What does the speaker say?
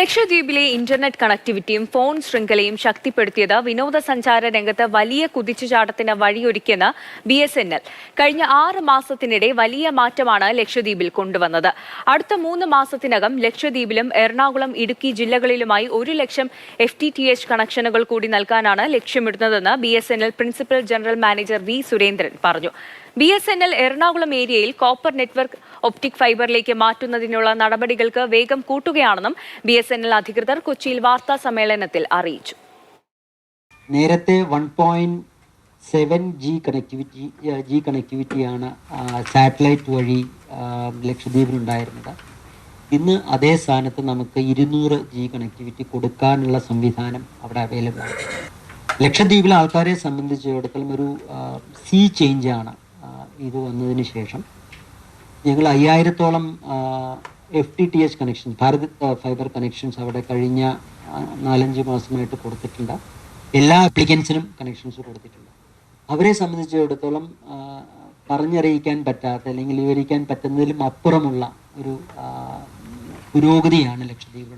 ലക്ഷദ്വീപിലെ internet കണക്ടിവിറ്റിയും phone ശൃംഖലയും ശക്തിപ്പെടുത്തിയത് വിനോദസഞ്ചാര രംഗത്ത് വലിയ കുതിച്ചുചാട്ടത്തിന് വഴിയൊരുക്കിയെന്ന് BSNL. കഴിഞ്ഞ 6 മാസത്തിനിടെ വലിയ മാറ്റമാണ് ലക്ഷദ്വീപിൽ കൊണ്ടുവന്നത്. അടുത്ത 3 മാസത്തിനകം ലക്ഷദ്വീപിലും എറണാകുളം, ഇടുക്കി ജില്ലകളിലുമായി 1 ലക്ഷം FTTH കണക്ഷനുകൾ കൂടി നൽകാനാണ് ലക്ഷ്യമിടുന്നതെന്ന് BSNL principal general manager V. Surendran പറഞ്ഞു. BSNL എറണാകുളം ഏരിയയിൽ കോപ്പർ നെറ്റ്വർക്ക് ഒപ്റ്റിക് ഫൈബറിലേക്ക് മാറ്റുന്നതിനുള്ള നടപടികൾക്ക് വേഗം കൂട്ടുകയാണെന്നും BSNL അധികൃതർ കൊച്ചിയിൽ വാർത്താ സമ്മേളനത്തിൽ അറിയിച്ചു. നേരത്തെ 1.7 G കണക്ടിവിറ്റിയാണ് സാറ്റലൈറ്റ് വഴി ലക്ഷദ്വീപിലുണ്ടായിരുന്നത്. ഇന്ന് അതേ സ്ഥാനത്ത് നമുക്ക് 200 G കണക്ടിവിറ്റി കൊടുക്കാനുള്ള സംവിധാനം അവിടെ അവൈലബിൾ ആണ്. ലക്ഷദ്വീപിലെ ആൾക്കാരെ സംബന്ധിച്ചിടത്തോളം ഒരു സീ ചേഞ്ചാണ് ഇത് വന്നതിന് ശേഷം. ഞങ്ങൾ 5000-ഓളം FTTH connections, Bharat fibre connections അവിടെ കഴിഞ്ഞ 4-5 മാസമായിട്ട് കൊടുത്തിട്ടുണ്ട്. എല്ലാ ആപ്ലിക്കൻസിനും കണക്ഷൻസ് കൊടുത്തിട്ടുണ്ട്. അവരെ സംബന്ധിച്ചിടത്തോളം പറഞ്ഞറിയിക്കാൻ പറ്റാത്ത അല്ലെങ്കിൽ വിവരിക്കാൻ പറ്റുന്നതിലും അപ്പുറമുള്ള ഒരു പുരോഗതിയാണ് ലക്ഷദ്വീപിൽ.